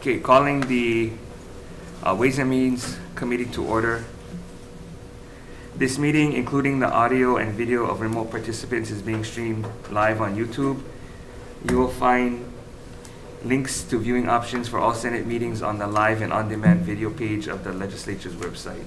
Okay, calling the Ways and Means Committee to order. This meeting, including the audio and video of remote participants, is being streamed live on YouTube. You will find links to viewing options for all Senate meetings on the live and on-demand video page of the legislature's website.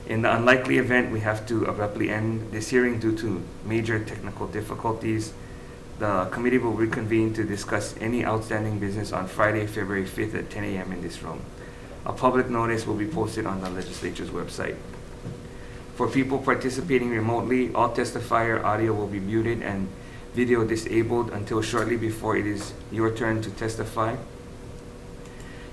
In the unlikely event we have to abruptly end this hearing due to major technical difficulties, the committee will reconvene to discuss any outstanding business on Friday, February 5th at 10 a.m. in this room. A public notice will be posted on the legislature's website. For people participating remotely, all testifier audio will be muted and video disabled until shortly before it is your turn to testify.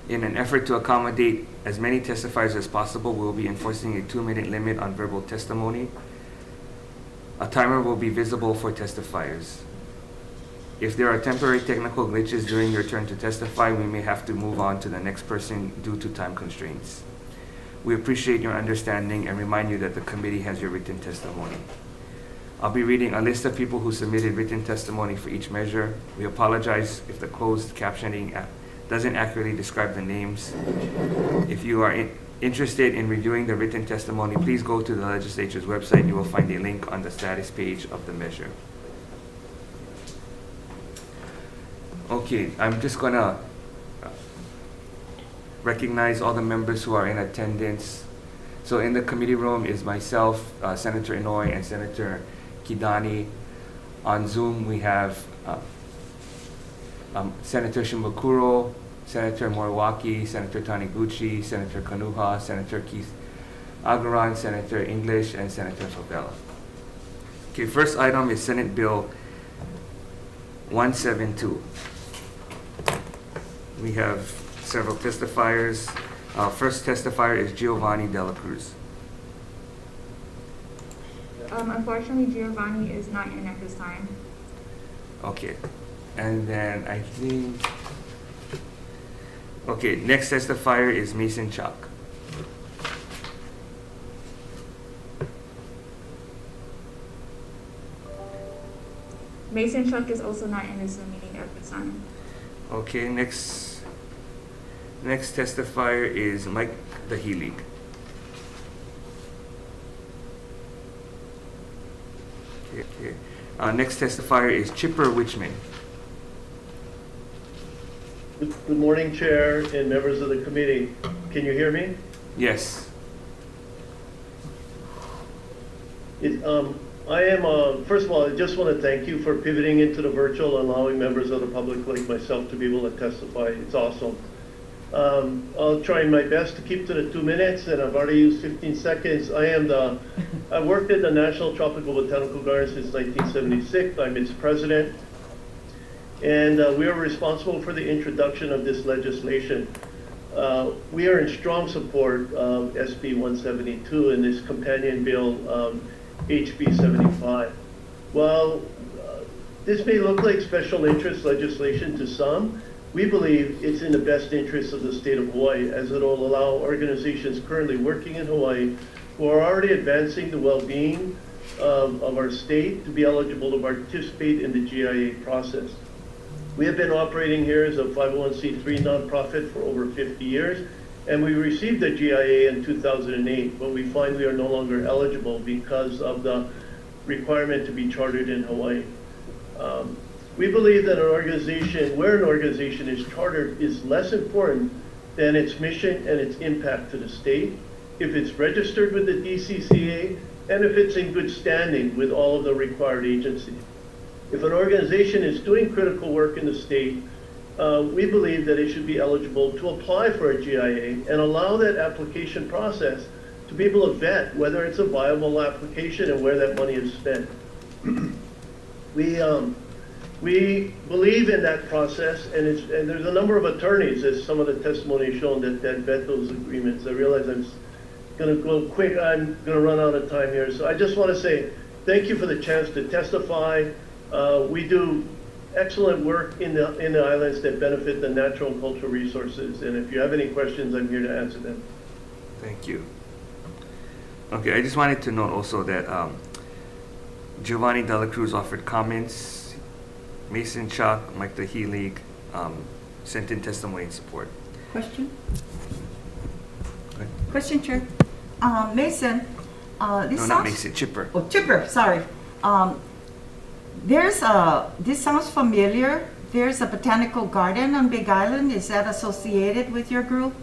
In an effort to accommodate as many testifiers as possible, we will be enforcing a 2-minute limit on verbal testimony. A timer will be visible for testifiers. If there are temporary technical glitches during your turn to testify, we may have to move on to the next person due to time constraints. We appreciate your understanding and remind you that the committee has your written testimony. I'll be reading a list of people who submitted written testimony for each measure. We apologize if the closed captioning doesn't accurately describe the names. If you are interested in reviewing the written testimony, please go to the legislature's website. You will find a link on the status page of the measure. Okay, I'm just gonna recognize all the members who are in attendance. So in the committee room is myself, Senator Inouye, and Senator Kidani. On Zoom we have Senator Shimakuro, Senator Moriwaki, Senator Taniguchi, Senator Kanuha, Senator Keith Agaran, Senator English, and Senator Favela. Okay, first item is Senate Bill 172. We have several testifiers. First testifier is Giovanni Dela Cruz. Unfortunately, Giovanni is not in at this time. Okay, and then I think, okay, next testifier is Mason Chuck. Mason Chuck is also not in this meeting at this time. Okay, next testifier is Mike the Healig. Okay. Next testifier is Chipper Wichman. Good morning, Chair and members of the committee. Can you hear me? Yes. First of all, I just want to thank you for pivoting into the virtual and allowing members of the public like myself to be able to testify. It's awesome. I'll try my best to keep to the 2 minutes, and I've already used 15 seconds. I worked at the National Tropical Botanical Garden since 1976. I'm its president, and we are responsible for the introduction of this legislation. We are in strong support of SB 172 and this companion bill, HB 75. While this may look like special interest legislation to some, we believe it's in the best interest of the state of Hawaii, as it will allow organizations currently working in Hawaii who are already advancing the well-being of our state to be eligible to participate in the GIA process. We have been operating here as a 501c3 nonprofit for over 50 years, and we received the GIA in 2008, but we find we are no longer eligible because of the requirement to be chartered in Hawaii. We believe that where an organization is chartered is less important than its mission and its impact to the state, if it's registered with the DCCA, and if it's in good standing with all of the required agencies. If an organization is doing critical work in the state, we believe that it should be eligible to apply for a GIA and allow that application process to be able to vet whether it's a viable application and where that money is spent. We believe in that process, and there's a number of attorneys, as some of the testimony has shown, that vet those agreements. I realize I'm going to go quick. I'm going to run out of time here. So I just want to say thank you for the chance to testify. We do excellent work in the islands that benefit the natural and cultural resources. And if you have any questions, I'm here to answer them. Thank you. Okay, I just wanted to note also that Giovanni Dela Cruz offered comments. Mason Chuck, Mike the Healig sent in testimony in support. Question? ahead. Question, Chair. Mason, this No, sounds... not Mason, Chipper. Oh, Chipper, sorry. This sounds familiar. There's a botanical garden on Big Island. Is that associated with your group?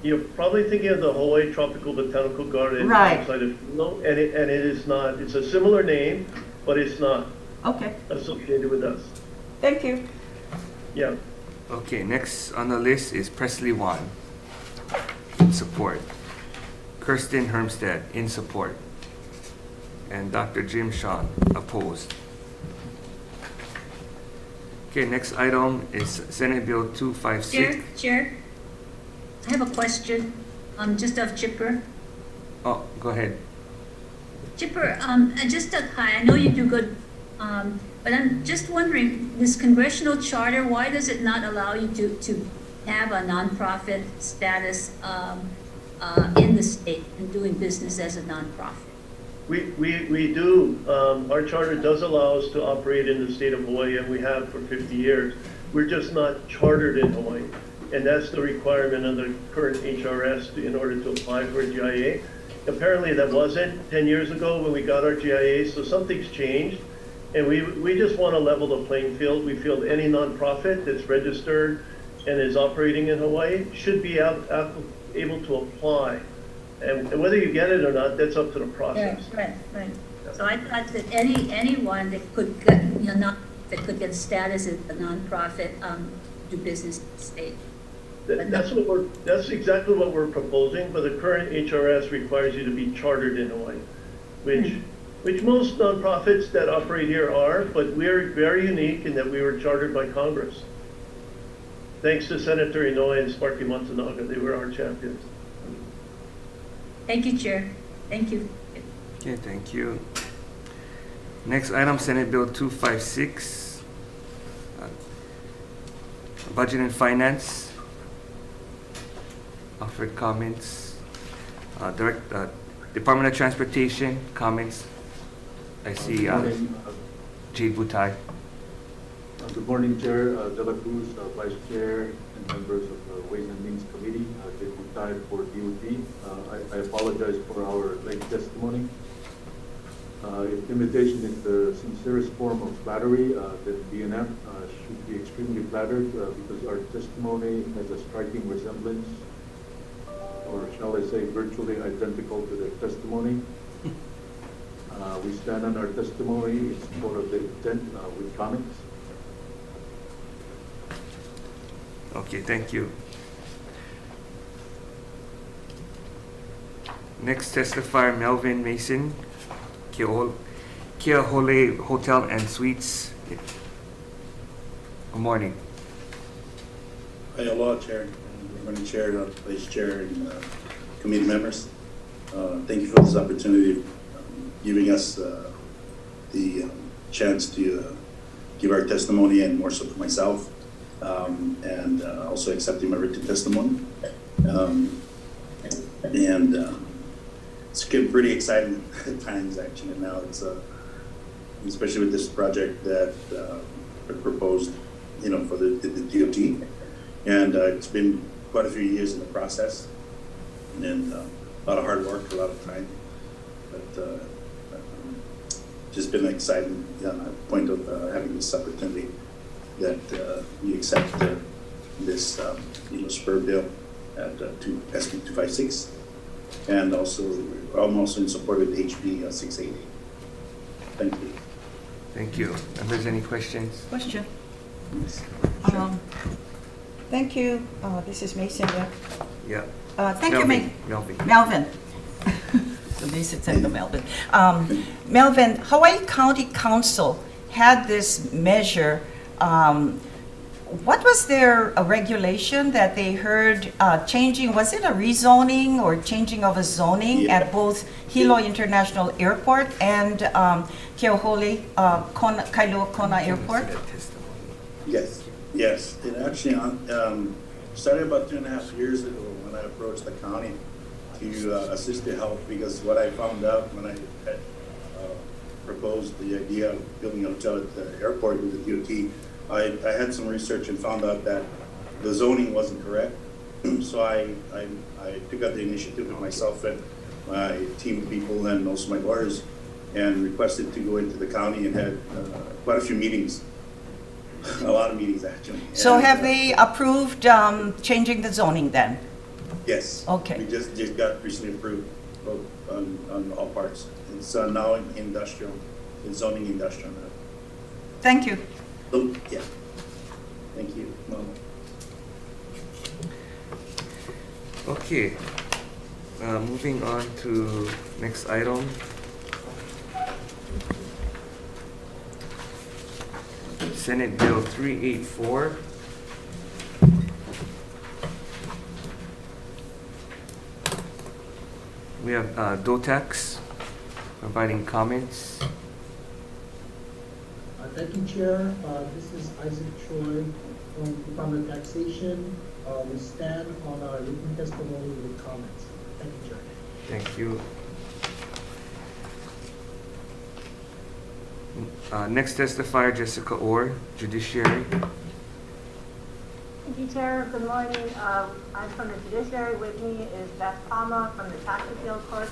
You're probably thinking of the Hawaii Tropical Botanical Garden Right. outside of Hilo, and it is not. It's a similar name, but it's not Okay, associated with us. thank you. Yeah. Okay, next on the list is Presley Wan, in support. Kirsten Hermstead, in support. And Dr. Jim Sean, opposed. Okay, next item is Senate Bill 256. Chair, I have a question, just of Chipper. Oh, go ahead. Chipper, hi, I know you do good, but I'm just wondering, this congressional charter, why does it not allow you to have a nonprofit status in the state and doing business as a nonprofit? We do. Our charter does allow us to operate in the state of Hawaii, and we have for 50 years. We're just not chartered in Hawaii. And that's the requirement of the current HRS in order to apply for a GIA. Apparently that wasn't 10 years ago when we got our GIA, so something's changed. And we just want to level the playing field. We feel any nonprofit that's registered and is operating in Hawaii should be able to apply. And whether you get it or not, that's up to the process. Right. So I thought that anyone that could get, that could get status as a nonprofit, do business in the state. That's exactly what we're proposing, but the current HRS requires you to be chartered in Hawaii, which most nonprofits that operate here are, but we're very unique in that we were chartered by Congress. Thanks to Senator Inoue and Sparky Matsunaga, they were our champions. Thank you, Chair. Thank you. Okay, thank you. Next item, Senate Bill 256. Budget and Finance. Offered comments. Department of Transportation, comments. I see Jade Butai. Good morning, Chair De La Cruz, Vice Chair, and members of the Ways and Means Committee. Jade Butai for DOT. I apologize for our late testimony. Invitation is the sincerest form of flattery. That BNF should be extremely flattered because our testimony has a striking resemblance, or shall I say virtually identical to their testimony. We stand on our testimony in support of the intent with comments. Okay, thank you. Next testifier, Melvin Mason, Keahole Hotel and Suites. Good morning. Aloha, Chair, Morning Chair, Vice Chair, and committee members. Thank you for this opportunity of giving us the chance to give our testimony, and more so for myself, and also accepting my written testimony. It's getting pretty exciting times, actually. Now it's especially with this project that proposed, for the DOT, and it's been quite a few years in the process, and a lot of hard work, a lot of time, but just been an exciting point of having this opportunity that we accept this spur bill at SB 256, and also I'm also in support with HB 680. Thank you. Thank you. Members, any questions? Question. Sure. Thank you. This is Mason, yeah? Yeah. Thank Melvin. you, Melvin. So Mason said the Melvin. Melvin, Hawaii County Council had this measure. What was their regulation that they heard changing? Was it a rezoning or changing of a zoning at both Hilo International Airport and Keahole Kailua Kona Airport? Yes. It actually started about 2.5 years ago when I approached the county to assist to help, because what I found out when I had proposed the idea of building a hotel at the airport with the DOT, I had some research and found out that the zoning wasn't correct, So I took out the initiative with myself and my team of people and also my lawyers and requested to go into the county and had quite a few meetings, a lot of meetings actually. So And, have they approved changing the zoning then? Yes. Okay. We just got recently approved on all parts. It's now in industrial, in zoning industrial now. Thank you. So, yeah. Thank you, Mama. Okay, moving on to next item. Senate Bill 384. We have DOTAX providing comments. Thank you, Chair. This is Isaac Choi from Department of Taxation. We stand on our written testimony with comments. Thank you, Chair. Thank you. Next testifier, Jessica Orr, Judiciary. Thank you, Chair. Good morning. I'm from the Judiciary. With me is Beth Palma from the Tax Appeal Court,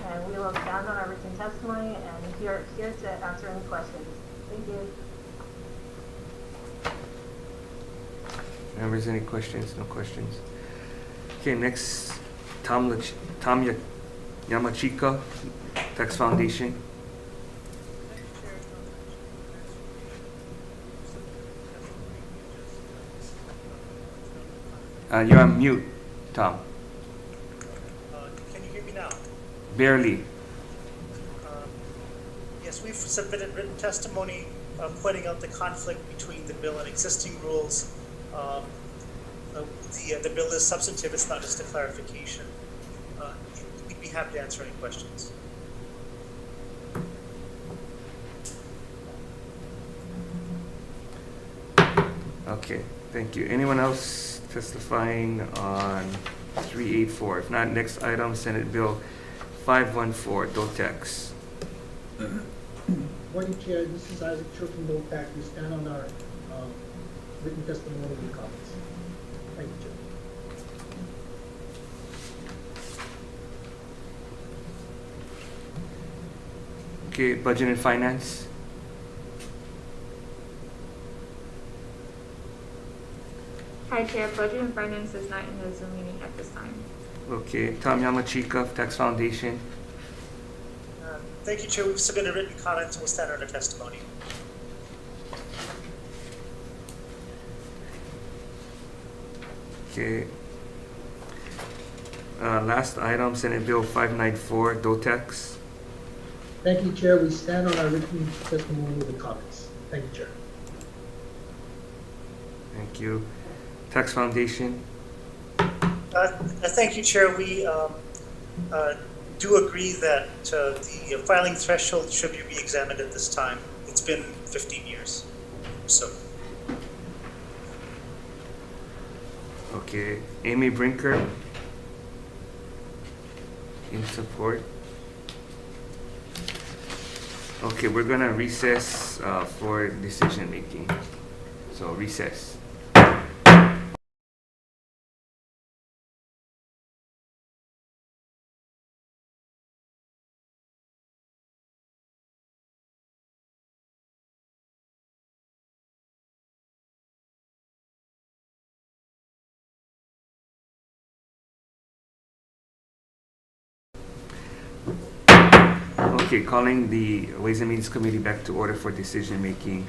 and we will stand on our written testimony and here to answer any questions. Thank you. Members, any questions? No questions. Okay, next, Tom Yamachika, Tax Foundation. You're on mute, Tom. Can you hear me now? Barely. Yes, we've submitted written testimony pointing out the conflict between the bill and existing rules. The bill is substantive, it's not just a clarification. We'd be happy to answer any questions. Okay, thank you. Anyone else testifying on 384? If not, next item, Senate Bill 514, DOTAX. Morning, Chair. This is Isaac Choi from DOTAC. We stand on our written testimony with comments. Thank you, Chair. Okay, Budget and Finance. Hi, Chair. Budget and Finance is not in the Zoom meeting at this time. Okay, Tom Yamachika, Tax Foundation. Thank you, Chair. We've submitted written comments and we'll stand on our testimony. Okay. Last item, Senate Bill 594, DOTAX. Thank you, Chair. We stand on our written testimony with comments. Thank you, Chair. Thank you. Tax Foundation. Thank you, Chair. We do agree that the filing threshold should be re-examined at this time. It's been 15 years. So. Okay, Amy Brinker. In support. Okay, we're gonna recess for decision making. So recess. Okay, calling the Ways and Means Committee back to order for decision making.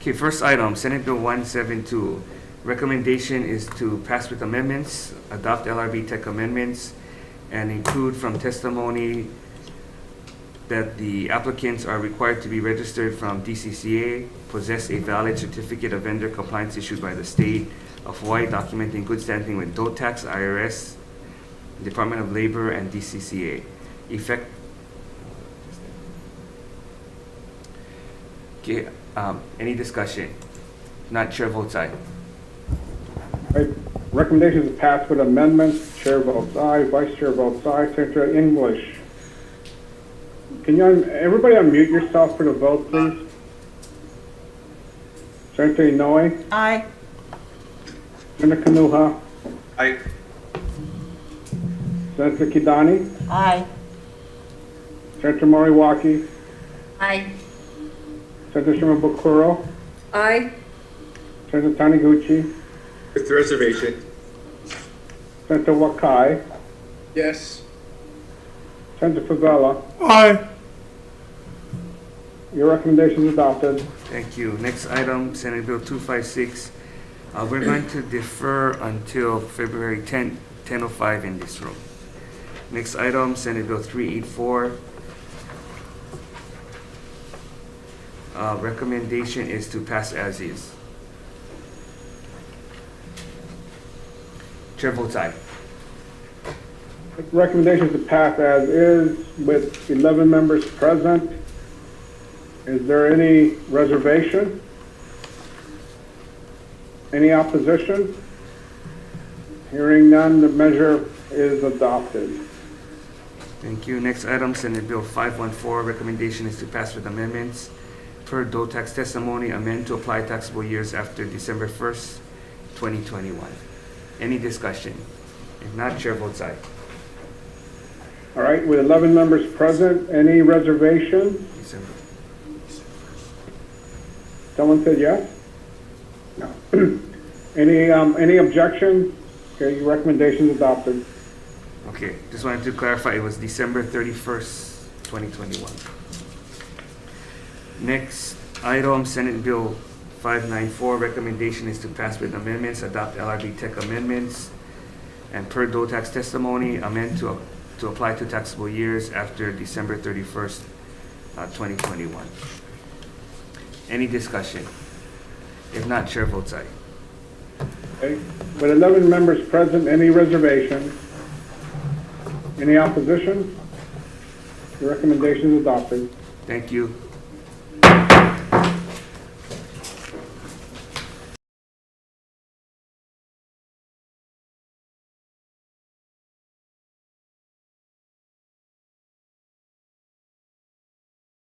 Okay, first item, Senate Bill 172. Recommendation is to pass with amendments, adopt LRB Tech amendments, and include from testimony that the applicants are required to be registered from DCCA, possess a valid certificate of vendor compliance issued by the state of Hawaii documenting good standing with DOTAX, IRS, Department of Labor, and DCCA. Effect. Okay, any discussion? Not, Chair votes aye. Right. Recommendation is passed with amendments. Chair votes aye. Vice Chair votes aye. Secretary English. Can you everybody unmute yourself for the vote, please? Secretary Noe. Aye. Senator Kanuha, Aye. Senator Kidani, Aye. Senator Moriwaki, Aye. Senator Shimabukuro, Aye. Senator Taniguchi, With reservation. Senator Wakai, Yes. Senator Favela. Aye. Your recommendation is adopted. Thank you. Next item, Senate Bill 256. We're going to defer until February 10:05 in this room. Next item, Senate Bill 384. Recommendation is to pass as is. Chair votes aye. Recommendation is to pass as is with 11 members present. Is there any reservation? Any opposition? Hearing none, the measure is adopted. Thank you. Next item, Senate Bill 514. Recommendation is to pass with amendments. Per Dole tax testimony, amend to apply taxable years after December 1st, 2021. Any discussion? If not, chair votes aye. All right, with 11 members present, any reservation? December. Someone said yes? No. Any objection? Okay, your recommendation is adopted. Okay, just wanted to clarify, it was December 31st, 2021. Next item, Senate Bill 594, recommendation is to pass with amendments, adopt LRB Tech amendments, and per Dole tax testimony, amend to apply to taxable years after December 31st, 2021. Any discussion? If not, chair votes aye. Okay, with 11 members present, any reservation? Any opposition? Your recommendation is adopted. Thank you.